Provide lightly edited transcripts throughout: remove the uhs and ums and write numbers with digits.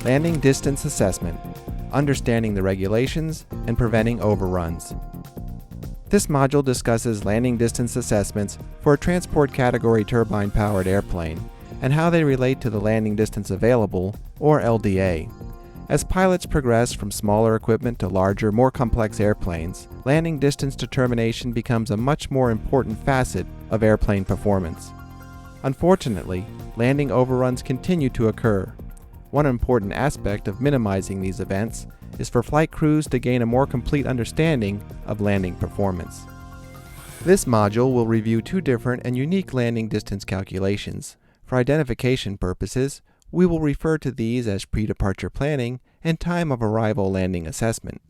Landing Distance Assessment, Understanding the Regulations and Preventing Overruns. This module discusses landing distance assessments for a transport category turbine-powered airplane and how they relate to the landing distance available, or LDA. As pilots progress from smaller equipment to larger, more complex airplanes, landing distance determination becomes a much more important facet of airplane performance. Unfortunately, landing overruns continue to occur. One important aspect of minimizing these events is for flight crews to gain a more complete understanding of landing performance. This module will review two different and unique landing distance calculations. For identification purposes, we will refer to these as pre-departure planning and time of arrival landing assessment.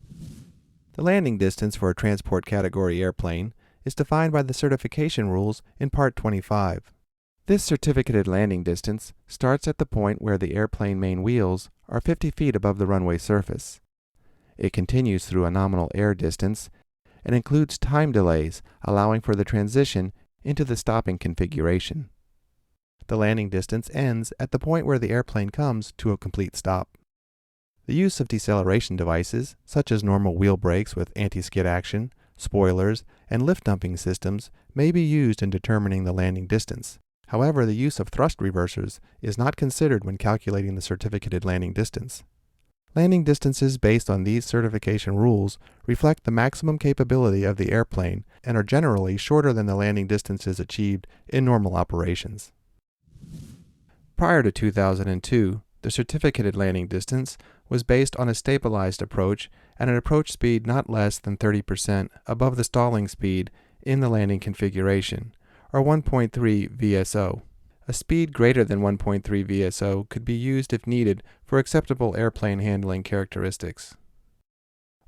The landing distance for a transport category airplane is defined by the certification rules in Part 25. This certificated landing distance starts at the point where the airplane main wheels are 50 feet above the runway surface. It continues through a nominal air distance and includes time delays, allowing for the transition into the stopping configuration. The landing distance ends at the point where the airplane comes to a complete stop. The use of deceleration devices, such as normal wheel brakes with anti-skid action, spoilers, and lift dumping systems, may be used in determining the landing distance. However, the use of thrust reversers is not considered when calculating the certificated landing distance. Landing distances based on these certification rules reflect the maximum capability of the airplane and are generally shorter than the landing distances achieved in normal operations. Prior to 2002, the certificated landing distance was based on a stabilized approach at an approach speed not less than 30% above the stalling speed in the landing configuration, or 1.3 VSO. A speed greater than 1.3 VSO could be used if needed for acceptable airplane handling characteristics.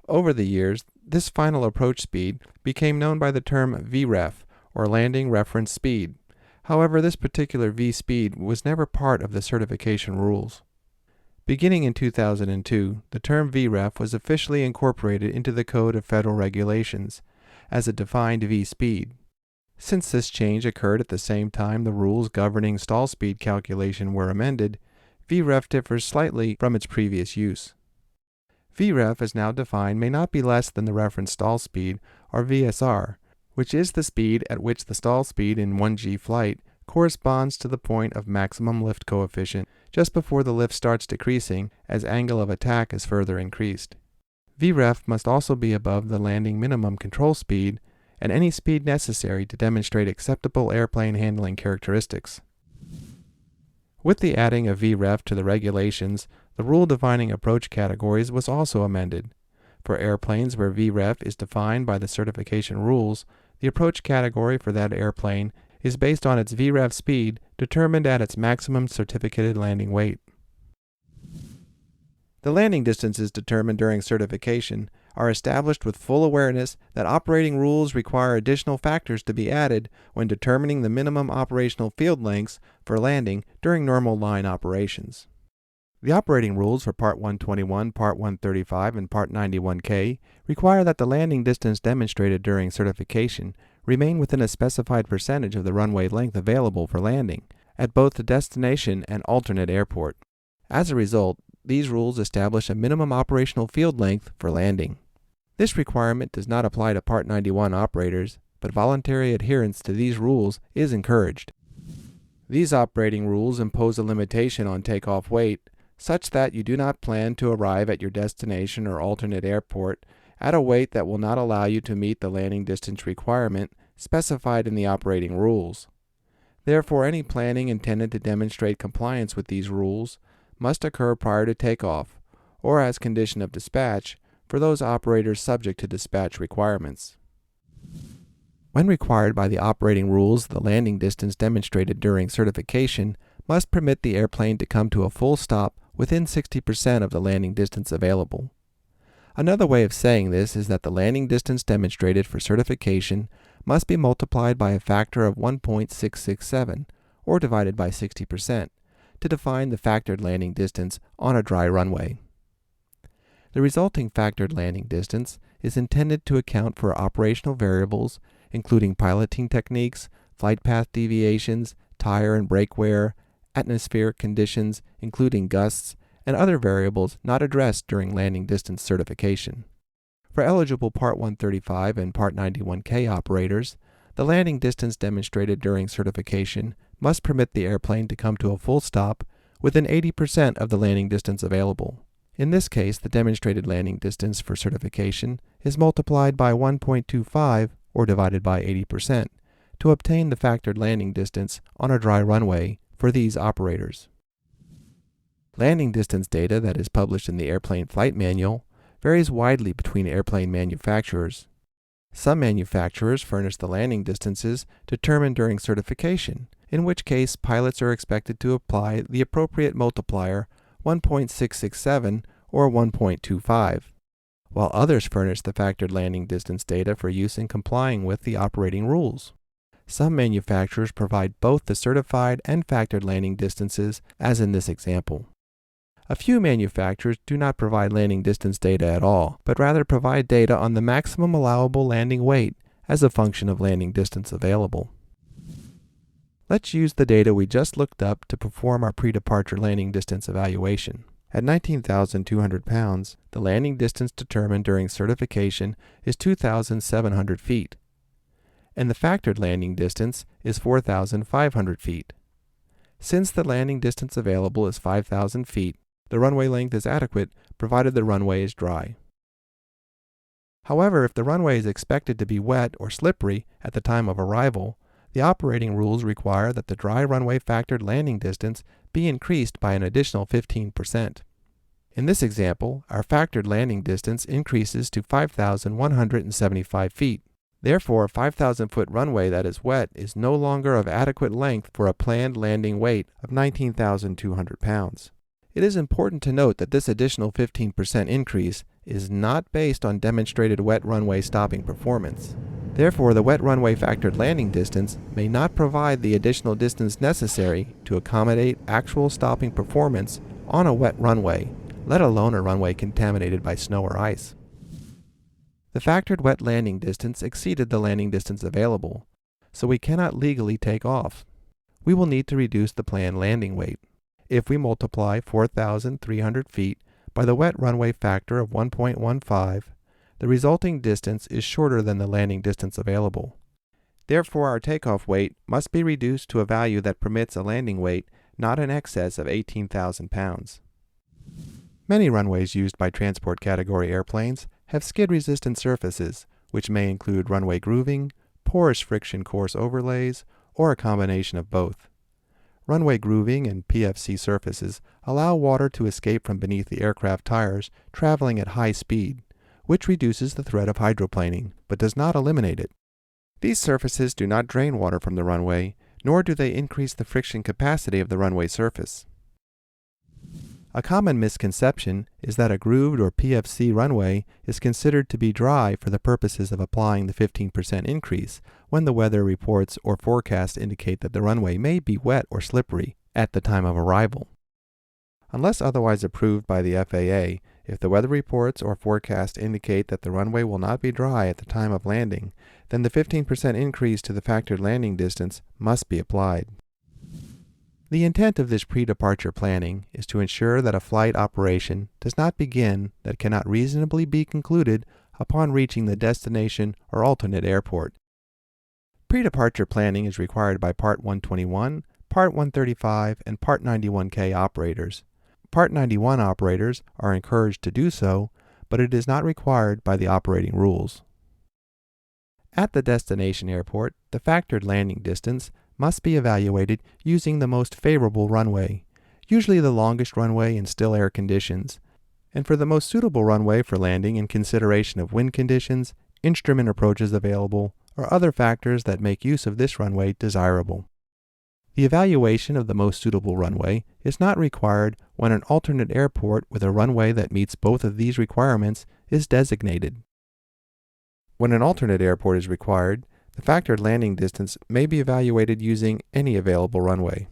Over the years, this final approach speed became known by the term VREF, or Landing Reference Speed. However, this particular V speed was never part of the certification rules. Beginning in 2002, the term VREF was officially incorporated into the Code of Federal Regulations as a defined V speed. Since this change occurred at the same time the rules governing stall speed calculation were amended, VREF differs slightly from its previous use. VREF as now defined may not be less than the reference stall speed, or VSR, which is the speed at which the stall speed in 1G flight corresponds to the point of maximum lift coefficient just before the lift starts decreasing as angle of attack is further increased. VREF must also be above the landing minimum control speed and any speed necessary to demonstrate acceptable airplane handling characteristics. With the adding of VREF to the regulations, the rule defining approach categories was also amended. For airplanes where VREF is defined by the certification rules, the approach category for that airplane is based on its VREF speed determined at its maximum certificated landing weight. The landing distances determined during certification are established with full awareness that operating rules require additional factors to be added when determining the minimum operational field lengths for landing during normal line operations. The operating rules for Part 121, Part 135, and Part 91K require that the landing distance demonstrated during certification remain within a specified percentage of the runway length available for landing at both the destination and alternate airport. As a result, these rules establish a minimum operational field length for landing. This requirement does not apply to Part 91 operators, but voluntary adherence to these rules is encouraged. These operating rules impose a limitation on takeoff weight, such that you do not plan to arrive at your destination or alternate airport at a weight that will not allow you to meet the landing distance requirement specified in the operating rules. Therefore, any planning intended to demonstrate compliance with these rules must occur prior to takeoff, or as condition of dispatch, for those operators subject to dispatch requirements. When required by the operating rules, the landing distance demonstrated during certification must permit the airplane to come to a full stop within 60% of the landing distance available. Another way of saying this is that the landing distance demonstrated for certification must be multiplied by a factor of 1.667, or divided by 60%, to define the factored landing distance on a dry runway. The resulting factored landing distance is intended to account for operational variables, including piloting techniques, flight path deviations, tire and brake wear, atmospheric conditions, including gusts, and other variables not addressed during landing distance certification. For eligible Part 135 and Part 91K operators, the landing distance demonstrated during certification must permit the airplane to come to a full stop within 80% of the landing distance available. In this case, the demonstrated landing distance for certification is multiplied by 1.25 or divided by 80% to obtain the factored landing distance on a dry runway for these operators. Landing distance data that is published in the Airplane Flight Manual varies widely between airplane manufacturers. Some manufacturers furnish the landing distances determined during certification, in which case pilots are expected to apply the appropriate multiplier 1.667 or 1.25, while others furnish the factored landing distance data for use in complying with the operating rules. Some manufacturers provide both the certified and factored landing distances, as in this example. A few manufacturers do not provide landing distance data at all, but rather provide data on the maximum allowable landing weight as a function of landing distance available. Let's use the data we just looked up to perform our pre-departure landing distance evaluation. At 19,200 pounds, the landing distance determined during certification is 2,700 feet, and the factored landing distance is 4,500 feet. Since the landing distance available is 5,000 feet, the runway length is adequate provided the runway is dry. However, if the runway is expected to be wet or slippery at the time of arrival, the operating rules require that the dry runway factored landing distance be increased by an additional 15%. In this example, our factored landing distance increases to 5,175 feet. Therefore, a 5,000-foot runway that is wet is no longer of adequate length for a planned landing weight of 19,200 pounds. It is important to note that this additional 15% increase is not based on demonstrated wet runway stopping performance. Therefore, the wet runway factored landing distance may not provide the additional distance necessary to accommodate actual stopping performance on a wet runway, let alone a runway contaminated by snow or ice. The factored wet landing distance exceeded the landing distance available, so we cannot legally take off. We will need to reduce the planned landing weight. If we multiply 4,300 feet by the wet runway factor of 1.15, the resulting distance is shorter than the landing distance available. Therefore, our takeoff weight must be reduced to a value that permits a landing weight not in excess of 18,000 pounds. Many runways used by transport category airplanes have skid-resistant surfaces, which may include runway grooving, porous friction course overlays, or a combination of both. Runway grooving and PFC surfaces allow water to escape from beneath the aircraft tires traveling at high speed, which reduces the threat of hydroplaning, but does not eliminate it. These surfaces do not drain water from the runway, nor do they increase the friction capacity of the runway surface. A common misconception is that a grooved or PFC runway is considered to be dry for the purposes of applying the 15% increase when the weather reports or forecasts indicate that the runway may be wet or slippery at the time of arrival. Unless otherwise approved by the FAA, if the weather reports or forecasts indicate that the runway will not be dry at the time of landing, then the 15% increase to the factored landing distance must be applied. The intent of this pre-departure planning is to ensure that a flight operation does not begin that cannot reasonably be concluded upon reaching the destination or alternate airport. Pre-departure planning is required by Part 121, Part 135, and Part 91K operators. Part 91 operators are encouraged to do so, but it is not required by the operating rules. At the destination airport, the factored landing distance must be evaluated using the most favorable runway, usually the longest runway in still air conditions, and for the most suitable runway for landing in consideration of wind conditions, instrument approaches available, or other factors that make use of this runway desirable. The evaluation of the most suitable runway is not required when an alternate airport with a runway that meets both of these requirements is designated. When an alternate airport is required, the factored landing distance may be evaluated using any available runway.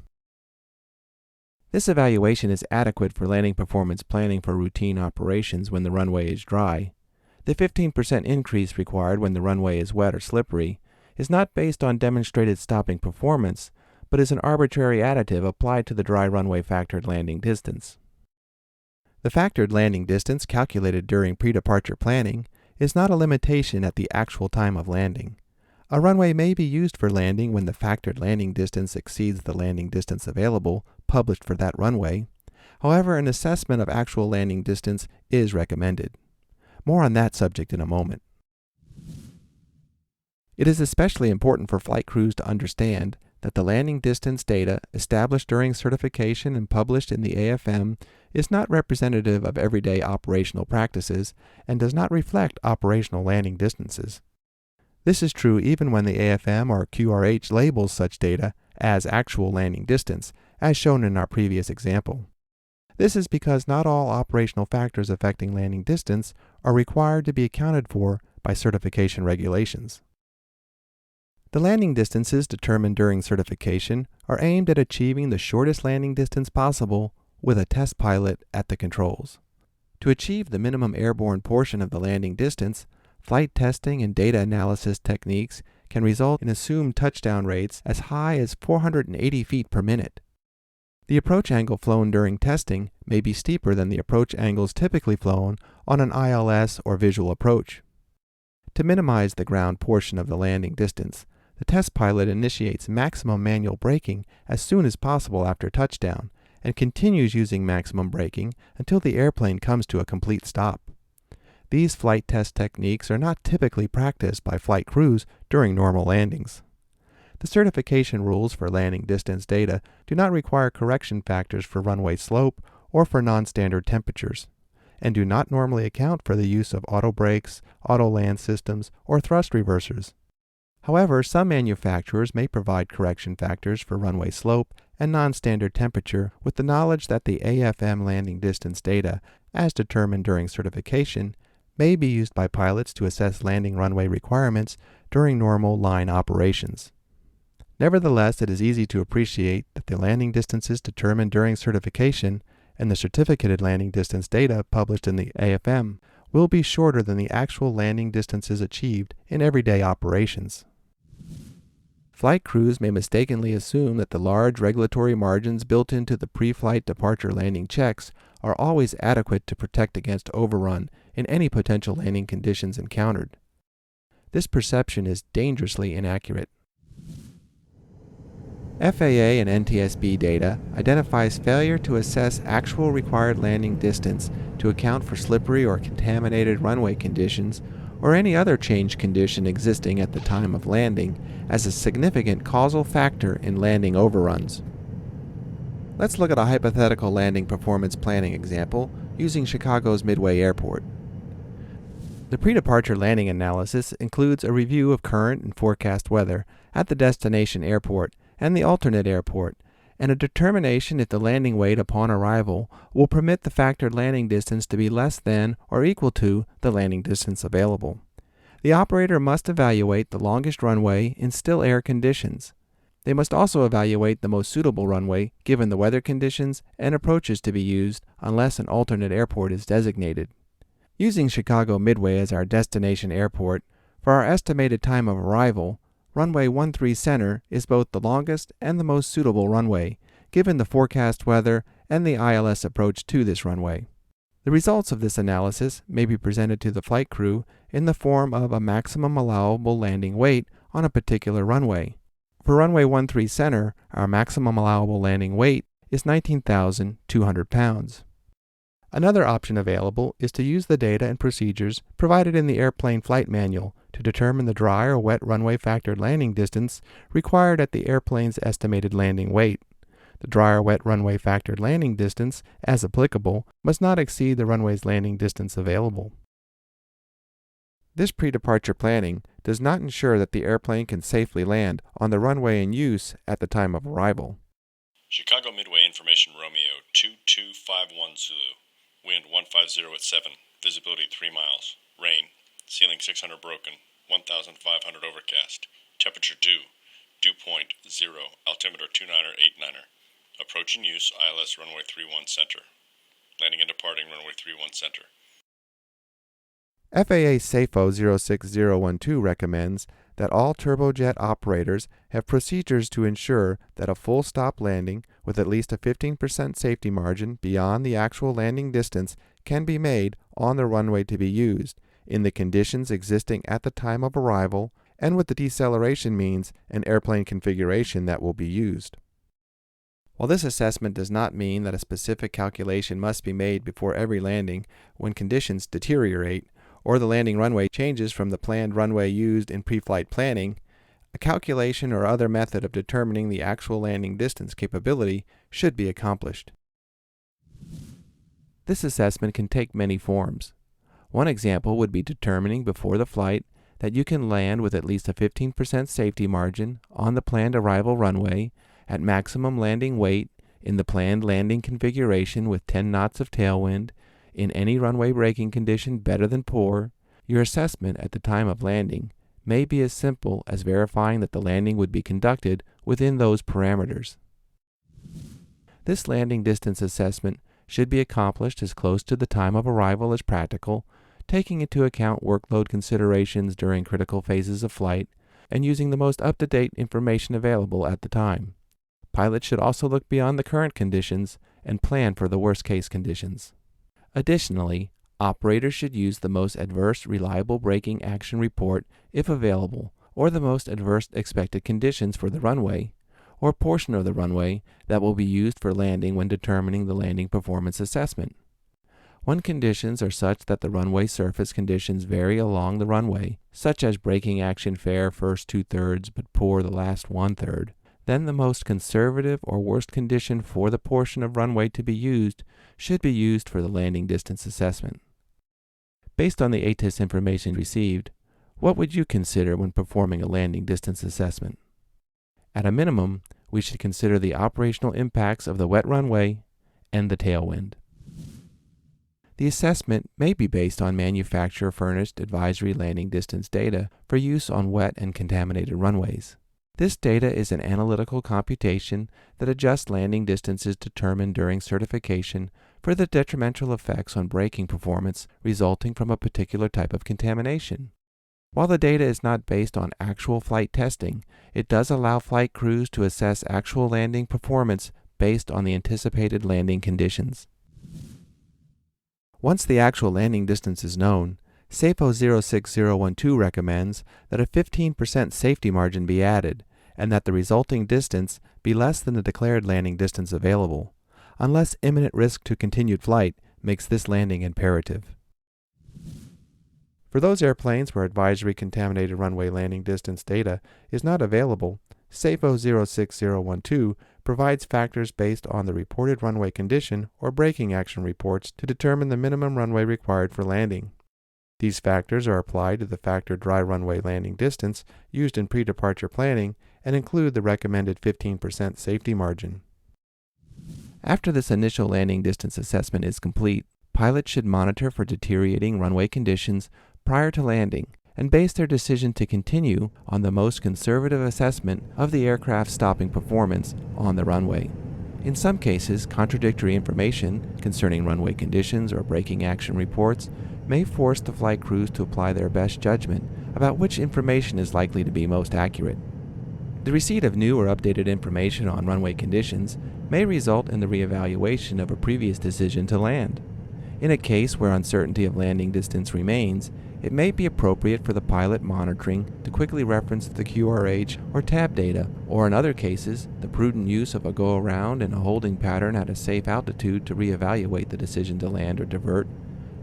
This evaluation is adequate for landing performance planning for routine operations when the runway is dry. The 15% increase required when the runway is wet or slippery is not based on demonstrated stopping performance, but is an arbitrary additive applied to the dry runway factored landing distance. The factored landing distance calculated during pre-departure planning is not a limitation at the actual time of landing. A runway may be used for landing when the factored landing distance exceeds the landing distance available published for that runway. However, an assessment of actual landing distance is recommended. More on that subject in a moment. It is especially important for flight crews to understand that the landing distance data established during certification and published in the AFM is not representative of everyday operational practices and does not reflect operational landing distances. This is true even when the AFM or QRH labels such data as actual landing distance, as shown in our previous example. This is because not all operational factors affecting landing distance are required to be accounted for by certification regulations. The landing distances determined during certification are aimed at achieving the shortest landing distance possible with a test pilot at the controls. To achieve the minimum airborne portion of the landing distance, flight testing and data analysis techniques can result in assumed touchdown rates as high as 480 feet per minute. The approach angle flown during testing may be steeper than the approach angles typically flown on an ILS or visual approach. To minimize the ground portion of the landing distance, the test pilot initiates maximum manual braking as soon as possible after touchdown and continues using maximum braking until the airplane comes to a complete stop. These flight test techniques are not typically practiced by flight crews during normal landings. The certification rules for landing distance data do not require correction factors for runway slope or for non-standard temperatures, and do not normally account for the use of auto brakes, auto land systems, or thrust reversers. However, some manufacturers may provide correction factors for runway slope and non-standard temperature with the knowledge that the AFM landing distance data, as determined during certification, may be used by pilots to assess landing runway requirements during normal line operations. Nevertheless, it is easy to appreciate that the landing distances determined during certification and the certificated landing distance data published in the AFM will be shorter than the actual landing distances achieved in everyday operations. Flight crews may mistakenly assume that the large regulatory margins built into the pre-flight departure landing checks are always adequate to protect against overrun in any potential landing conditions encountered. This perception is dangerously inaccurate. FAA and NTSB data identifies failure to assess actual required landing distance to account for slippery or contaminated runway conditions or any other change condition existing at the time of landing as a significant causal factor in landing overruns. Let's look at a hypothetical landing performance planning example using Chicago's Midway Airport. The pre-departure landing analysis includes a review of current and forecast weather at the destination airport and the alternate airport, and a determination if the landing weight upon arrival will permit the factored landing distance to be less than or equal to the landing distance available. The operator must evaluate the longest runway in still air conditions. They must also evaluate the most suitable runway given the weather conditions and approaches to be used unless an alternate airport is designated. Using Chicago Midway as our destination airport, for our estimated time of arrival, Runway 13 Center is both the longest and the most suitable runway, given the forecast weather and the ILS approach to this runway. The results of this analysis may be presented to the flight crew in the form of a maximum allowable landing weight on a particular runway. For Runway 13 Center, our maximum allowable landing weight is 19,200 pounds. Another option available is to use the data and procedures provided in the airplane flight manual to determine the dry or wet runway factored landing distance required at the airplane's estimated landing weight. The dry or wet runway factored landing distance, as applicable, must not exceed the runway's landing distance available. This pre-departure planning does not ensure that the airplane can safely land on the runway in use at the time of arrival. Chicago Midway Information Romeo 2251 Zulu. Wind 150 at 7. Visibility 3 miles. Rain. Ceiling 600 broken. 1,500 overcast. Temperature 2. Dew point 0. Altimeter 29er. Approach in use ILS runway 31 center. Landing and departing runway 31 center. FAA SAFO 06012 recommends that all turbojet operators have procedures to ensure that a full stop landing with at least a 15% safety margin beyond the actual landing distance can be made on the runway to be used, in the conditions existing at the time of arrival, and with the deceleration means and airplane configuration that will be used. While this assessment does not mean that a specific calculation must be made before every landing when conditions deteriorate, or the landing runway changes from the planned runway used in pre-flight planning, a calculation or other method of determining the actual landing distance capability should be accomplished. This assessment can take many forms. One example would be determining before the flight that you can land with at least a 15% safety margin on the planned arrival runway at maximum landing weight in the planned landing configuration with 10 knots of tailwind in any runway braking condition better than poor. Your assessment at the time of landing may be as simple as verifying that the landing would be conducted within those parameters. This landing distance assessment should be accomplished as close to the time of arrival as practical, taking into account workload considerations during critical phases of flight and using the most up-to-date information available at the time. Pilots should also look beyond the current conditions and plan for the worst-case conditions. Additionally, operators should use the most adverse reliable braking action report if available, or the most adverse expected conditions for the runway, or portion of the runway that will be used for landing when determining the landing performance assessment. When conditions are such that the runway surface conditions vary along the runway, such as braking action fair first 2/3 but poor the last 1/3, then the most conservative or worst condition for the portion of runway to be used should be used for the landing distance assessment. Based on the ATIS information received, what would you consider when performing a landing distance assessment? At a minimum, we should consider the operational impacts of the wet runway and the tailwind. The assessment may be based on manufacturer-furnished advisory landing distance data for use on wet and contaminated runways. This data is an analytical computation that adjusts landing distances determined during certification for the detrimental effects on braking performance resulting from a particular type of contamination. While the data is not based on actual flight testing, it does allow flight crews to assess actual landing performance based on the anticipated landing conditions. Once the actual landing distance is known, SAFO 06012 recommends that a 15% safety margin be added and that the resulting distance be less than the declared landing distance available, unless imminent risk to continued flight makes this landing imperative. For those airplanes where advisory contaminated runway landing distance data is not available, SAFO 06012 provides factors based on the reported runway condition or braking action reports to determine the minimum runway required for landing. These factors are applied to the factored dry runway landing distance used in pre-departure planning and include the recommended 15% safety margin. After this initial landing distance assessment is complete, pilots should monitor for deteriorating runway conditions prior to landing and base their decision to continue on the most conservative assessment of the aircraft's stopping performance on the runway. In some cases, contradictory information concerning runway conditions or braking action reports may force the flight crews to apply their best judgment about which information is likely to be most accurate. The receipt of new or updated information on runway conditions may result in the reevaluation of a previous decision to land. In a case where uncertainty of landing distance remains, it may be appropriate for the pilot monitoring to quickly reference the QRH or TAPP data, or in other cases, the prudent use of a go-around and a holding pattern at a safe altitude to reevaluate the decision to land or divert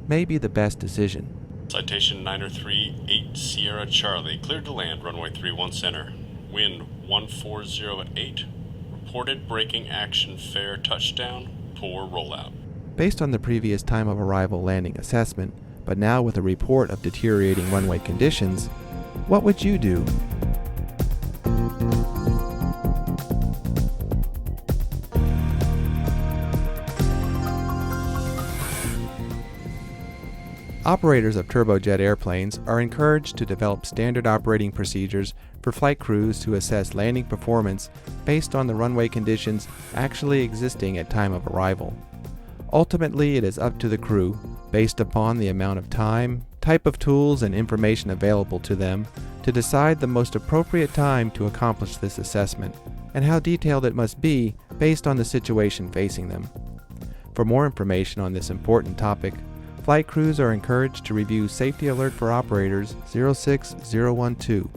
may be the best decision. Citation 903-8 Sierra Charlie, cleared to land, runway 31 center. Wind 140 at 8. Reported braking action fair touchdown, poor rollout. Based on the previous time of arrival landing assessment, but now with a report of deteriorating runway conditions, what would you do? Operators of turbojet airplanes are encouraged to develop standard operating procedures for flight crews to assess landing performance based on the runway conditions actually existing at time of arrival. Ultimately, it is up to the crew, based upon the amount of time, type of tools, and information available to them, to decide the most appropriate time to accomplish this assessment and how detailed it must be based on the situation facing them. For more information on this important topic, flight crews are encouraged to review Safety Alert for Operators 06012,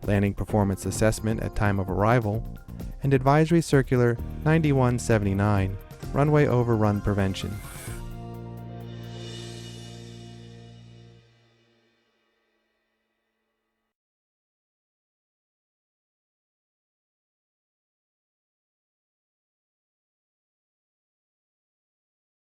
Landing Performance Assessment at Time of Arrival, and Advisory Circular 9179, Runway Overrun Prevention.